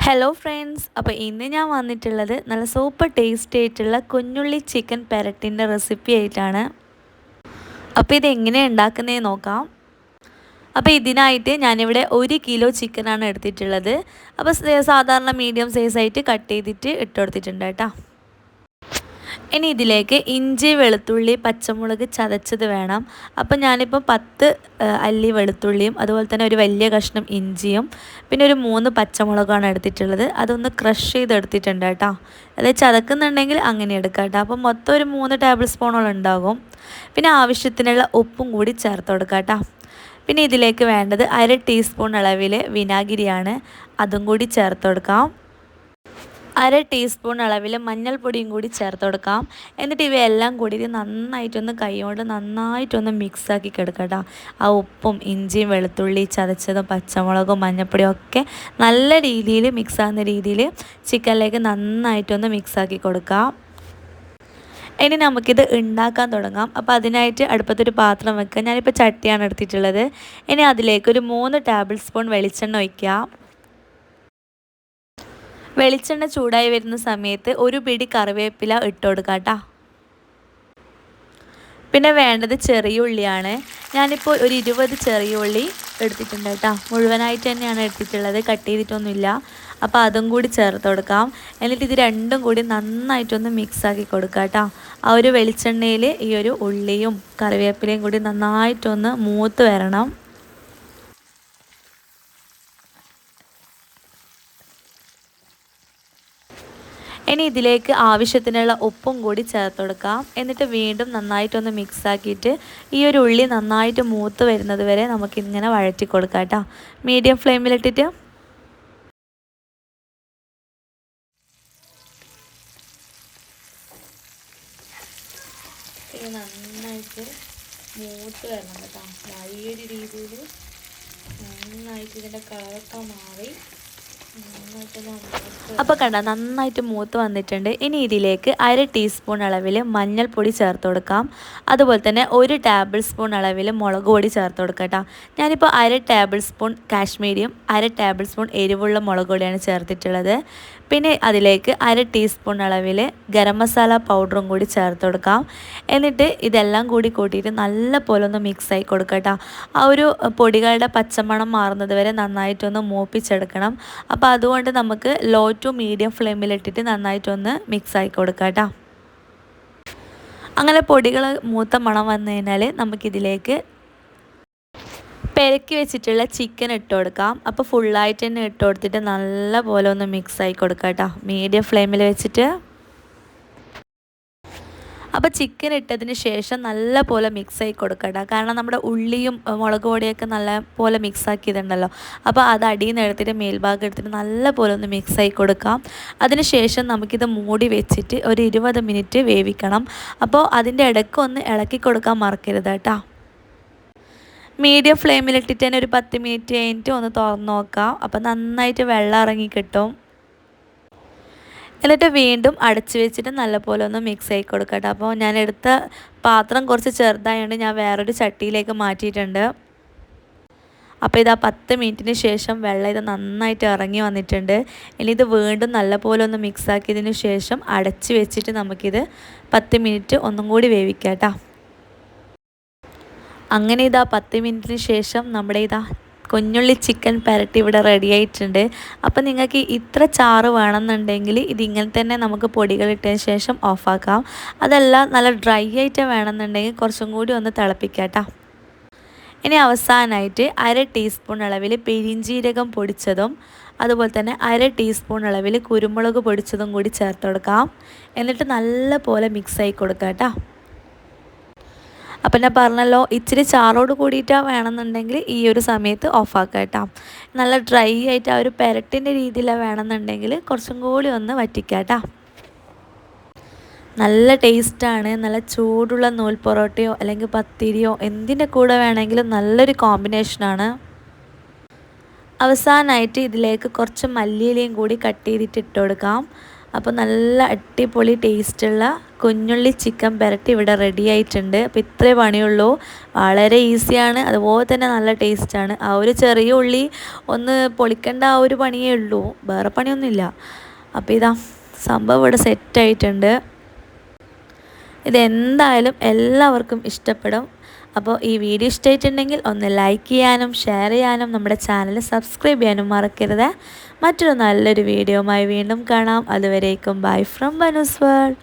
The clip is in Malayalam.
ഹലോ ഫ്രണ്ട്സ്, അപ്പോൾ ഇന്ന് ഞാൻ വന്നിട്ടുള്ളത് നല്ല സൂപ്പർ ടേസ്റ്റി ആയിട്ടുള്ള കുഞ്ഞുള്ളി ചിക്കൻ പെരട്ടിൻ്റെ റെസിപ്പി ആയിട്ടാണ്. അപ്പോൾ ഇതെങ്ങനെയാണ് ഉണ്ടാക്കുന്നതെന്ന് നോക്കാം. അപ്പോൾ ഇതിനായിട്ട് ഞാനിവിടെ 1 കിലോ ചിക്കനാണ് എടുത്തിട്ടുള്ളത്. അപ്പോൾ സാധാരണ മീഡിയം സൈസായിട്ട് കട്ട് ചെയ്തിട്ട് ഇട്ട് കൊടുത്തിട്ടുണ്ട് കേട്ടോ. ഇനി ഇതിലേക്ക് ഇഞ്ചി, വെളുത്തുള്ളി, പച്ചമുളക് ചതച്ചത് വേണം. അപ്പം ഞാനിപ്പോൾ 10 അല്ലി വെളുത്തുള്ളിയും അതുപോലെ തന്നെ ഒരു വലിയ കഷ്ണം ഇഞ്ചിയും പിന്നെ ഒരു 3 പച്ചമുളകാണ് എടുത്തിട്ടുള്ളത്. അതൊന്ന് ക്രഷ് ചെയ്തെടുത്തിട്ടുണ്ട് കേട്ടോ. അത് ചതക്കുന്നുണ്ടെങ്കിൽ അങ്ങനെ എടുക്കാം കേട്ടോ. അപ്പം മൊത്തം ഒരു 3 ടേബിൾ സ്പൂണോളം ഉണ്ടാകും. പിന്നെ ആവശ്യത്തിനുള്ള ഉപ്പും കൂടി ചേർത്ത് കൊടുക്കാം കേട്ടോ. പിന്നെ ഇതിലേക്ക് വേണ്ടത് 1/2 ടീസ്പൂൺ അളവിൽ വിനാഗിരിയാണ്. അതും കൂടി ചേർത്ത് കൊടുക്കാം. 1/2 ടീസ്പൂൺ അളവിൽ മഞ്ഞൾപ്പൊടിയും കൂടി ചേർത്ത് കൊടുക്കാം. എന്നിട്ട് ഇവയെല്ലാം കൂടി നന്നായിട്ടൊന്ന് കൈകൊണ്ട് നന്നായിട്ടൊന്ന് മിക്സാക്കി കൊടുക്കാം കേട്ടോ. ആ ഉപ്പും ഇഞ്ചിയും വെളുത്തുള്ളി ചതച്ചതും പച്ചമുളകും മഞ്ഞൾപ്പൊടിയും ഒക്കെ നല്ല രീതിയിൽ മിക്സാകുന്ന രീതിയിൽ ചിക്കനിലേക്ക് നന്നായിട്ടൊന്ന് മിക്സാക്കി കൊടുക്കാം. ഇനി നമുക്കിത് ഉണ്ടാക്കാൻ തുടങ്ങാം. അപ്പോൾ അതിനായിട്ട് അടുപ്പത്തൊരു പാത്രം വെക്കുക. ഞാനിപ്പോൾ ചട്ടിയാണ് എടുത്തിട്ടുള്ളത്. ഇനി അതിലേക്ക് ഒരു 3 ടേബിൾ സ്പൂൺ വെളിച്ചെണ്ണ ഒഴിക്കുക. വെളിച്ചെണ്ണ ചൂടായി വരുന്ന സമയത്ത് ഒരു പിടി കറിവേപ്പില ഇട്ട് കൊടുക്കാം കേട്ടോ. പിന്നെ വേണ്ടത് ചെറിയ ഉള്ളിയാണ്. ഞാനിപ്പോൾ ഒരു 20 ചെറിയ ഉള്ളി എടുത്തിട്ടുണ്ട് കേട്ടോ. മുഴുവനായിട്ട് തന്നെയാണ് എടുത്തിട്ടുള്ളത്, കട്ട് ചെയ്തിട്ടൊന്നുമില്ല. അപ്പോൾ അതും കൂടി ചേർത്ത് കൊടുക്കാം. എന്നിട്ട് ഇത് രണ്ടും കൂടി നന്നായിട്ടൊന്ന് മിക്സാക്കി കൊടുക്കാം കേട്ടോ. ആ ഒരു വെളിച്ചെണ്ണയിൽ ഈ ഒരു ഉള്ളിയും കറിവേപ്പിലയും കൂടി നന്നായിട്ടൊന്ന് മൂത്ത് വരണം. ഇനി ഇതിലേക്ക് ആവശ്യത്തിനുള്ള ഉപ്പും കൂടി ചേർത്ത് കൊടുക്കാം. എന്നിട്ട് വീണ്ടും നന്നായിട്ടൊന്ന് മിക്സാക്കിയിട്ട് ഈ ഒരു ഉള്ളി നന്നായിട്ട് മൂത്ത് വരുന്നത് വരെ നമുക്കിങ്ങനെ വഴറ്റി കൊടുക്കാം കേട്ടോ. മീഡിയം ഫ്ലെയിമിലിട്ടിട്ട് നന്നായിട്ട് മൂത്ത് വരണം കേട്ടോ. ഈ ഒരു രീതിയിൽ നന്നായിട്ട് ഇതിൻ്റെ കളറൊക്കെ മാറി അപ്പോൾ കണ്ട നന്നായിട്ട് മൂത്ത് വന്നിട്ടുണ്ട്. ഇനി ഇതിലേക്ക് 1/2 ടീസ്പൂൺ അളവിൽ മഞ്ഞൾപ്പൊടി ചേർത്ത് കൊടുക്കാം. അതുപോലെ തന്നെ 1 ടേബിൾ സ്പൂൺ അളവിൽ മുളക് പൊടി ചേർത്ത് കൊടുക്കാം കേട്ടോ. ഞാനിപ്പോൾ 1/2 ടേബിൾ സ്പൂൺ കാശ്മീരിയും 1/2 ടേബിൾ സ്പൂൺ എരിവുള്ള മുളക് പൊടിയാണ് ചേർത്തിട്ടുള്ളത്. പിന്നെ അതിലേക്ക് 1/2 ടീസ്പൂൺ അളവിൽ ഗരം മസാല പൗഡറും കൂടി ചേർത്ത് കൊടുക്കാം. എന്നിട്ട് ഇതെല്ലാം കൂടി കൂട്ടിയിട്ട് നല്ല പോലെ ഒന്ന് മിക്സായി കൊടുക്കാം കേട്ടോ. ആ ഒരു പൊടികളുടെ പച്ചമണം മാറുന്നത് വരെ നന്നായിട്ടൊന്ന് മൂപ്പിച്ചെടുക്കണം. അപ്പോൾ അതുകൊണ്ട് നമുക്ക് ലോ ടു മീഡിയം ഫ്ലെയിമിലിട്ടിട്ട് നന്നായിട്ടൊന്ന് മിക്സായി കൊടുക്കാം കേട്ടോ. അങ്ങനെ പൊടികൾ മൂത്ത മണം വന്നു കഴിഞ്ഞാൽ നമുക്കിതിലേക്ക് പെരക്കി വെച്ചിട്ടുള്ള ചിക്കൻ ഇട്ട് കൊടുക്കാം. അപ്പോൾ ഫുള്ളായിട്ട് തന്നെ ഇട്ട് കൊടുത്തിട്ട് നല്ല പോലെ ഒന്ന് മിക്സായി കൊടുക്കാം കേട്ടോ, മീഡിയം ഫ്ലെയിമിൽ വെച്ചിട്ട്. അപ്പോൾ ചിക്കൻ ഇട്ടതിന് ശേഷം നല്ല പോലെ മിക്സായി കൊടുക്കട്ടോ. കാരണം നമ്മുടെ ഉള്ളിയും മുളക് പൊടിയൊക്കെ നല്ല പോലെ മിക്സാക്കിയതുണ്ടല്ലോ. അപ്പോൾ അത് അടിയിൽ നിന്ന് എടുത്തിട്ട് മേൽഭാഗം എടുത്തിട്ട് നല്ല പോലെ ഒന്ന് മിക്സായി കൊടുക്കാം. അതിന് ശേഷം നമുക്കിത് മൂടി വെച്ചിട്ട് ഒരു 20 മിനിറ്റ് വേവിക്കണം. അപ്പോൾ അതിൻ്റെ ഇടയ്ക്ക് ഒന്ന് ഇളക്കി കൊടുക്കാൻ മറക്കരുത് കേട്ടോ. മീഡിയം ഫ്ലെയിമിലിട്ടിട്ട് തന്നെ ഒരു 10 മിനിറ്റ് കഴിഞ്ഞിട്ട് ഒന്ന് തുറന്ന് നോക്കാം. അപ്പോൾ നന്നായിട്ട് വെള്ളം ഇറങ്ങി കിട്ടും. എന്നിട്ട് വീണ്ടും അടച്ചു വെച്ചിട്ട് നല്ലപോലെ ഒന്ന് മിക്സ് ആക്കി കൊടുക്കട്ടെ. അപ്പോൾ ഞാൻ എടുത്ത പാത്രം കുറച്ച് ചെറുതായതുകൊണ്ട് ഞാൻ വേറൊരു ചട്ടിയിലേക്ക് മാറ്റിയിട്ടുണ്ട്. അപ്പോൾ ഇതാ 10 മിനിറ്റിന് ശേഷം വെള്ളം ഇത് നന്നായിട്ട് ഇറങ്ങി വന്നിട്ടുണ്ട്. ഇനി ഇത് വീണ്ടും നല്ലപോലെ ഒന്ന് മിക്സ് ആക്കിയതിന് ശേഷം അടച്ചു വെച്ചിട്ട് നമുക്കിത് 10 മിനിറ്റ് ഒന്നും കൂടി വേവിക്കാം കേട്ടോ. അങ്ങനെ ഇതാ 10 മിനിറ്റിന് ശേഷം നമ്മുടെ ഇതാ കുഞ്ഞുള്ളി ചിക്കൻ പെരട്ടി ഇവിടെ റെഡി ആയിട്ടുണ്ട്. അപ്പം നിങ്ങൾക്ക് ഇത്ര ചാറ് വേണമെന്നുണ്ടെങ്കിൽ ഇതിങ്ങനെ തന്നെ നമുക്ക് പൊടികളിട്ടതിന് ശേഷം ഓഫാക്കാം. അതല്ല നല്ല ഡ്രൈ ആയിട്ട് വേണമെന്നുണ്ടെങ്കിൽ കുറച്ചും കൂടി ഒന്ന് തിളപ്പിക്കാം കേട്ടോ. ഇനി അവസാനമായിട്ട് 1/2 ടീസ്പൂൺ അളവിൽ പെരിഞ്ജീരകം പൊടിച്ചതും അതുപോലെ തന്നെ 1/2 ടീസ്പൂൺ അളവിൽ കുരുമുളക് പൊടിച്ചതും കൂടി ചേർത്ത് കൊടുക്കാം. എന്നിട്ട് നല്ല പോലെ മിക്സായി കൊടുക്കാം കേട്ടോ. അപ്പം ഞാൻ പറഞ്ഞല്ലോ, ഇച്ചിരി ചാറോട് കൂടിയിട്ടാണ് വേണമെന്നുണ്ടെങ്കിൽ ഈ ഒരു സമയത്ത് ഓഫാക്കാം കേട്ടോ. നല്ല ഡ്രൈ ആയിട്ട് ആ ഒരു പെരട്ടിൻ്റെ രീതിയിലാണ് വേണമെന്നുണ്ടെങ്കിൽ കുറച്ചും കൂടി ഒന്ന് വറ്റിക്കാം കേട്ടോ. നല്ല ടേസ്റ്റാണ്. നല്ല ചൂടുള്ള നൂൽ പൊറോട്ടയോ അല്ലെങ്കിൽ പത്തിരിയോ എന്തിൻ്റെ കൂടെ വേണമെങ്കിലും നല്ലൊരു കോമ്പിനേഷനാണ്. അവസാനമായിട്ട് ഇതിലേക്ക് കുറച്ച് മല്ലിയിലയും കൂടി കട്ട് ചെയ്തിട്ട് ഇട്ട് കൊടുക്കാം. അപ്പോൾ നല്ല അടിപൊളി ടേസ്റ്റുള്ള കുഞ്ഞുള്ളി ചിക്കൻ പെരട്ടി ഇവിടെ റെഡി ആയിട്ടുണ്ട്. അപ്പോൾ ഇത്രേ പണിയുള്ളൂ. വളരെ ഈസിയാണ്, അതുപോലെ തന്നെ നല്ല ടേസ്റ്റാണ്. ആ ഒരു ചെറിയ ഉള്ളി ഒന്ന് പൊളിക്കേണ്ട ആ ഒരു പണിയേ ഉള്ളൂ, വേറെ പണിയൊന്നുമില്ല. അപ്പോൾ ഇതാ സംഭവം ഇവിടെ സെറ്റായിട്ടുണ്ട്. ഇതെന്തായാലും എല്ലാവർക്കും ഇഷ്ടപ്പെടും. അപ്പോൾ ഈ വീഡിയോ ഇഷ്ടമായിട്ടുണ്ടെങ്കിൽ ഒന്ന് ലൈക്ക് ചെയ്യാനും ഷെയർ ചെയ്യാനും നമ്മുടെ ചാനൽ സബ്സ്ക്രൈബ് ചെയ്യാനും മറക്കരുത്. മറ്റൊരു നല്ലൊരു വീഡിയോയുമായി വീണ്ടും കാണാം. അതുവരേക്കും ബൈ ഫ്രം ബനൂസ് വേൾഡ്.